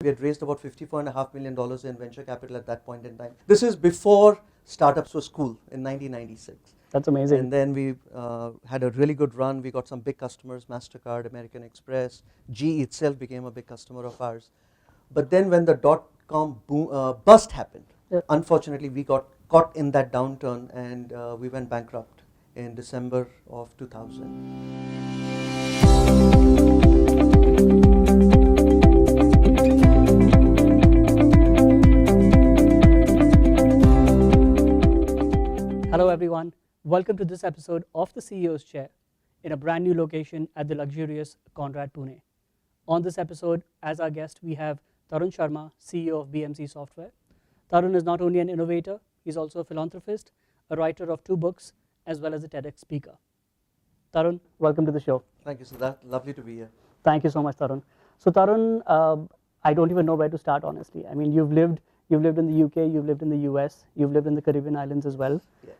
We had raised about $54.5 million in venture capital at that point in time. This is before startups was cool in 1996. That's amazing. And then we had a really good run. We got some big customers, MasterCard, American Express. GE itself became a big customer of ours. But then when the dot-com boom, bust happened, unfortunately we got caught in that downturn and we went bankrupt in December of 2000. Hello everyone, welcome to this episode of the CEO's Chair in a brand new location at the luxurious Conrad, Pune. On this episode, as our guest, we have Tarun Sharma, CEO of BMC Software. Tarun is not only an innovator, he's also a philanthropist, a writer of 2 books, as well as a TEDx speaker. Tarun, welcome to the show. Thank you, Siddharth. Lovely to be here. Thank you so much, Tarun. So Tarun, I don't even know where to start, honestly. I mean, you've lived in the UK, you've lived in the US, you've lived in the Caribbean islands as well. Yes.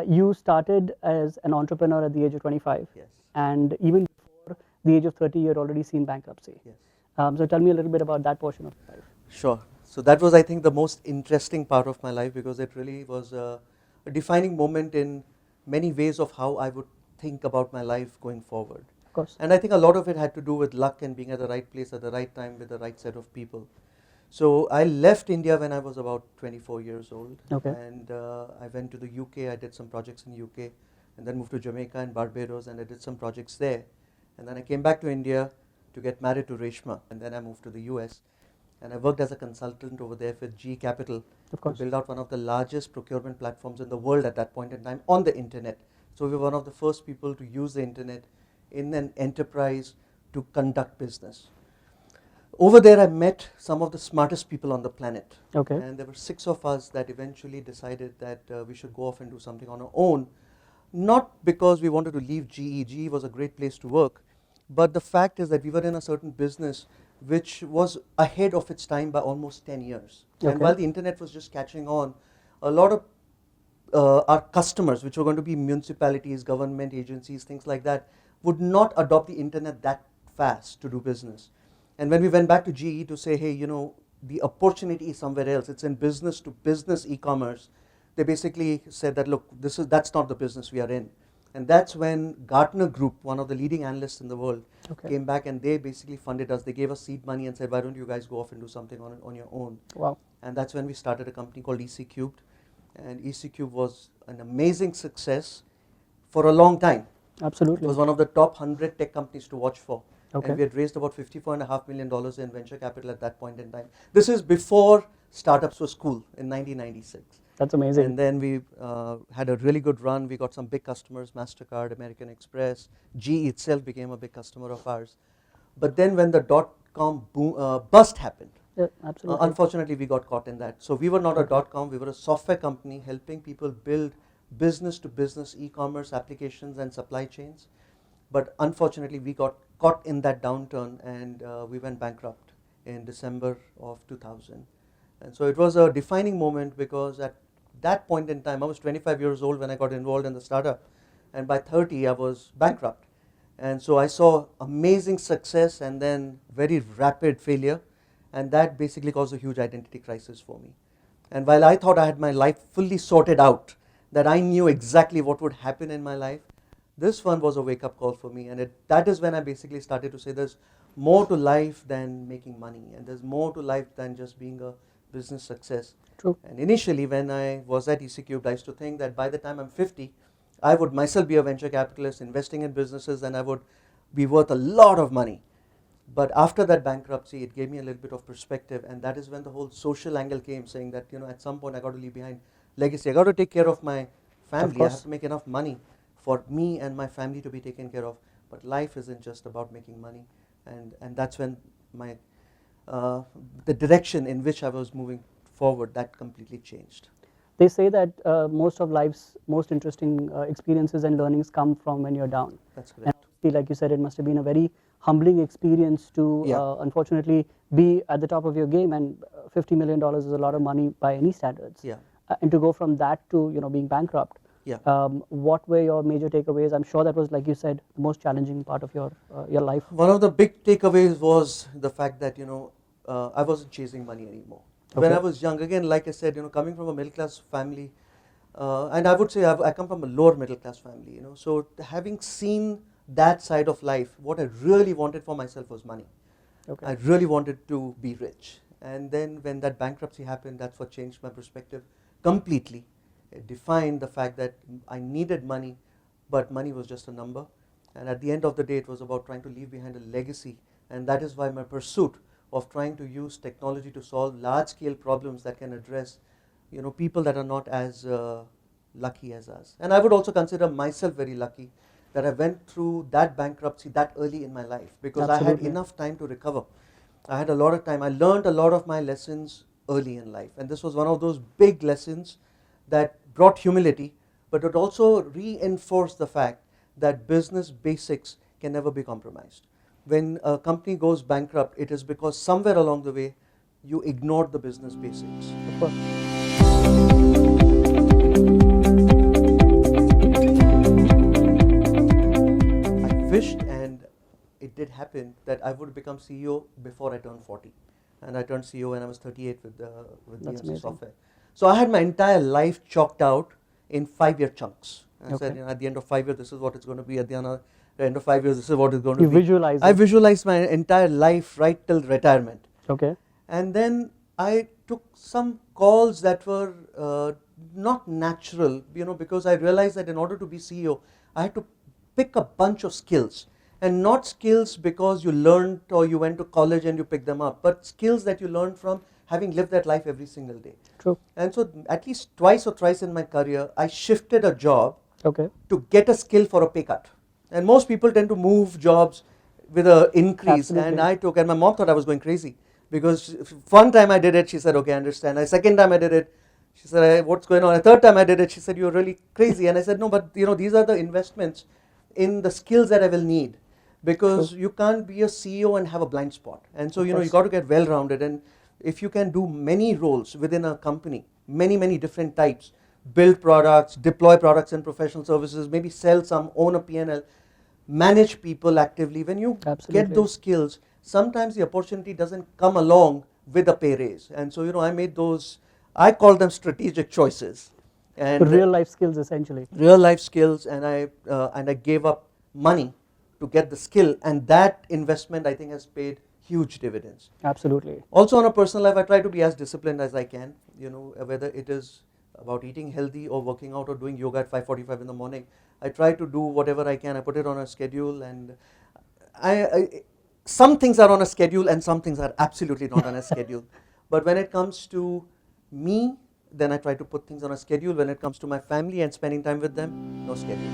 You started as an entrepreneur at the age of 25. Yes. And even before the age of 30, you had already seen bankruptcy. Yes. So tell me a little bit about that portion of your life. Sure. So that was, I think, the most interesting part of my life because it really was a defining moment in many ways of how I would think about my life going forward. Of course. And I think a lot of it had to do with luck and being at the right place at the right time with the right set of people. So I left India when I was about 24 years old. Okay. And I went to the UK, I did some projects in the UK, and then moved to Jamaica and Barbados, and I did some projects there. And then I came back to India to get married to Reshma, and then I moved to the US. And I worked as a consultant over there with GE Capital to build out one of the largest procurement platforms in the world at that point in time on the internet. So we were one of the first people to use the internet in an enterprise to conduct business. Over there I met some of the smartest people on the planet. Okay. And there were 6 of us that eventually decided that we should go off and do something on our own. Not because we wanted to leave GE. GE was a great place to work. But the fact is that we were in a certain business which was ahead of its time by almost 10 years. Okay. And while the internet was just catching on, a lot of our customers, which were going to be municipalities, government agencies, things like that, would not adopt the internet that fast to do business. And when we went back to GE to say, hey, you know, the opportunity is somewhere else, it's in business to business e-commerce, they basically said that, look, that's not the business we are in. And that's when Gartner Group, one of the leading analysts in the world, came back and they basically funded us. They gave us seed money and said, why don't you guys go off and do something on your own? Wow. And that's when we started a company called EC Cubed. And EC Cube was an amazing success for a long time. Absolutely. It was one of the top 100 tech companies to watch for. Okay. And we had raised about $54.5 million in venture capital at that point in time. This is before startups was cool in 1996. That's amazing. And then we had a really good run. We got some big customers, MasterCard, American Express. GE itself became a big customer of ours. But then when the dot-com boom, bust happened, absolutely. unfortunately we got caught in that. So we were not a dot-com, we were a software company helping people build business-to-business e-commerce applications and supply chains. But unfortunately we got caught in that downturn and we went bankrupt in December of 2000. And so it was a defining moment because at that point in time, I was 25 years old when I got involved in the startup, and by 30 I was bankrupt. And so I saw amazing success and then very rapid failure, and that basically caused a huge identity crisis for me. And while I thought I had my life fully sorted out, that I knew exactly what would happen in my life, this one was a wake-up call for me, and that is when I basically started to say there's more to life than making money, and there's more to life than just being a business success. True. And initially when I was at EC Cubed, I used to think that by the time I'm 50, I would myself be a venture capitalist investing in businesses and I would be worth a lot of money. But after that bankruptcy, it gave me a little bit of perspective, and that is when the whole social angle came, saying that, you know, at some point I got to leave behind legacy. I got to take care of my family. I have to make enough money for me and my family to be taken care of. But life isn't just about making money, and that's when my the direction in which I was moving forward, that completely changed. They say that most of life's most interesting experiences and learnings come from when you're down. That's correct. And like you said, it must have been a very humbling experience to unfortunately be at the top of your game, and $50 million is a lot of money by any standards. Yeah. And to go from that to being bankrupt. Yeah. What were your major takeaways? I'm sure that was, like you said, the most challenging part of your life. One of the big takeaways was the fact that, I wasn't chasing money anymore. Okay. When I was young, again, like I said, coming from a middle class family, and I would say I come from a lower middle class family, so having seen that side of life, what I really wanted for myself was money. Okay. I really wanted to be rich. And then when that bankruptcy happened, that's what changed my perspective completely. It defined the fact that I needed money, but money was just a number. And at the end of the day, it was about trying to leave behind a legacy. And that is why my pursuit of trying to use technology to solve large-scale problems that can address, people that are not as lucky as us. And I would also consider myself very lucky that I went through that bankruptcy that early in my life, because I had enough time to recover. I had a lot of time. I learned a lot of my lessons early in life. And this was one of those big lessons that brought humility, but it also reinforced the fact that business basics can never be compromised. When a company goes bankrupt, it is because somewhere along the way, you ignored the business basics. Of course. I wished, and it did happen, that I would become CEO before I turned 40. And I turned CEO when I was 38 with BMC Software. So I had my entire life chalked out in 5-year chunks. I said, at the end of 5 years, this is what it's going to be. At the end of 5 years, this is what it's going to be. Visualized I visualized my entire life right till retirement. Okay. And then I took some calls that were not natural, because I realized that in order to be CEO, I had to pick a bunch of skills. And not skills because you learned or you went to college and you picked them up, but skills that you learned from having lived that life every single day. True. And so at least twice or thrice in my career, I shifted a job to get a skill for a pay cut. And most people tend to move jobs with an increase. Absolutely. And my mom thought I was going crazy, because one time I did it, she said, okay, I understand. The second time I did it, she said, what's going on? The third time I did it, she said, you're really crazy. And I said, no, but these are the investments in the skills that I will need. Because you can't be a CEO and have a blind spot. And so, you got to get well-rounded. And if you can do many roles within a company, many different types, build products, deploy products and professional services, maybe sell some, own a P&L, manage people actively. When you get those skills, sometimes the opportunity doesn't come along with a pay raise. And so, I made those, I call them strategic choices. And real life skills, essentially. Real life skills, and I gave up money to get the skill, and that investment I think has paid huge dividends. Absolutely. Also on a personal life, I try to be as disciplined as I can, whether it is about eating healthy or working out or doing yoga at 5:45 in the morning. I try to do whatever I can. I put it on a schedule, and some things are on a schedule and some things are absolutely not on a schedule. But when it comes to me, then I try to put things on a schedule. When it comes to my family and spending time with them, no schedule.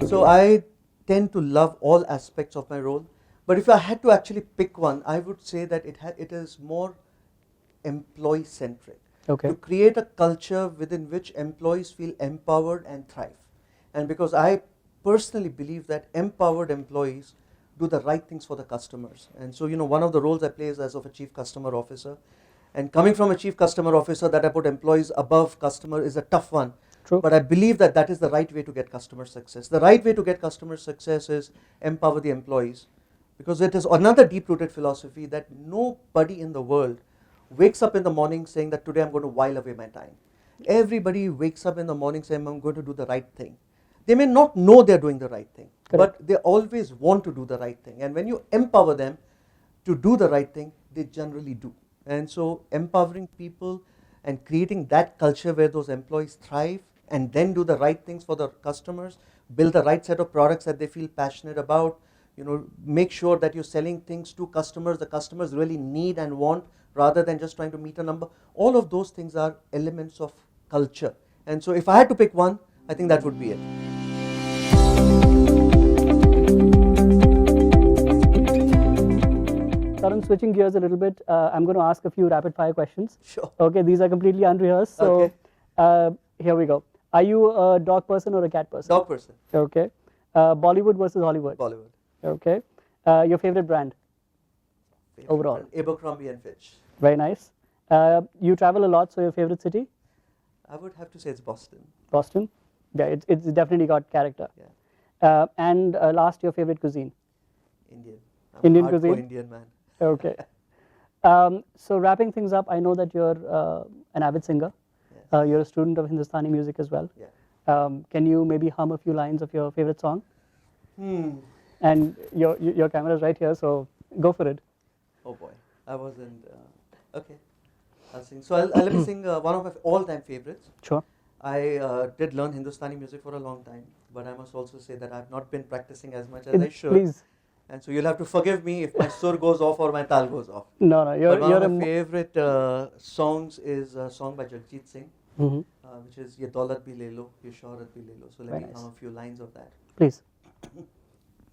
So I tend to love all aspects of my role, but if I had to actually pick one, I would say that it is more employee-centric. Okay. To create a culture within which employees feel empowered and thrive. And because I personally believe that empowered employees do the right things for the customers. And so, one of the roles I play is as of a chief customer officer. And coming from a chief customer officer, that I put employees above customer is a tough one. True. But I believe that that is the right way to get customer success. The right way to get customer success is empower the employees. Because it is another deep-rooted philosophy that nobody in the world wakes up in the morning saying that today I'm going to while away my time. Everybody wakes up in the morning saying I'm going to do the right thing. They may not know they're doing the right thing, but they always want to do the right thing. And when you empower them to do the right thing, they generally do. And so empowering people and creating that culture where those employees thrive and then do the right things for the customers, build the right set of products that they feel passionate about, make sure that you're selling things to customers the customers really need and want, rather than just trying to meet a number. All of those things are elements of culture. And so if I had to pick one, I think that would be it. Tarun, switching gears a little bit, I'm going to ask a few rapid fire questions. Sure. Okay, these are completely unrehearsed. So here we go. Are you a dog person or a cat person? Dog person. Okay. Bollywood versus Hollywood? Bollywood. Okay. Your favorite brand? Overall? Brand. Abercrombie and Fitch. Very nice. You travel a lot, so your favorite city? I would have to say it's Boston. Boston? Yeah, it's definitely got character. Yeah. And last, your favorite cuisine? Indian. I'm Indian a hardcore cuisine? Indian man. Okay. So wrapping things up, I know that you're an avid singer. Yes. You're a student of Hindustani music as well. Yeah. Can you maybe hum a few lines of your favorite song? Hmm. And your camera is right here, so go for it. Oh boy, I wasn't. Okay, I'll sing. So let me sing one of my all-time favorites. Sure. I did learn Hindustani music for a long time, but I must also say that I've not been practicing as much as I should. Please. And so you'll have to forgive me if my sur goes off or my tal goes off. No, But one you're of my favorite songs is a song by Jagjit Singh, Mhm. which is Ye Daulat Bhi Le Lo, Ye Shohrat Bhi Le Lo. So let Very me nice. hum a few lines of that. Please.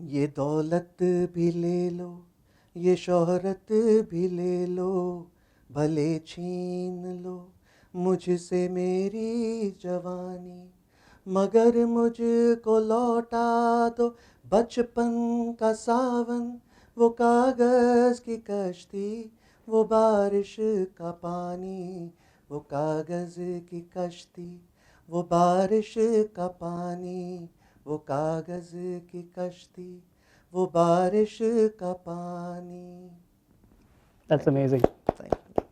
ये दौलत भी ले लो, ये शोहरत भी ले लो, भले छीन लो मुझसे मेरी जवानी, मगर मुझको लौटा दो बचपन का सावन, वो कागज़ की कश्ती, वो बारिश का पानी, वो कागज़ की कश्ती, वो बारिश का पानी, वो कागज़ की कश्ती, वो बारिश का पानी. That's amazing. Thank you.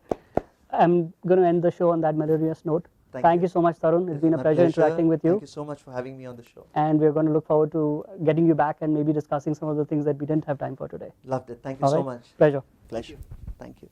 I'm going to end the show on that melodious note. Thank you so much, Tarun. It's been a my pleasure interacting with you. Thank you so much for having me on the show. And we're going to look forward to getting you back and maybe discussing some of the things that we didn't have time for today. Loved it. Thank you All so right. much. Pleasure. Pleasure. Thank you.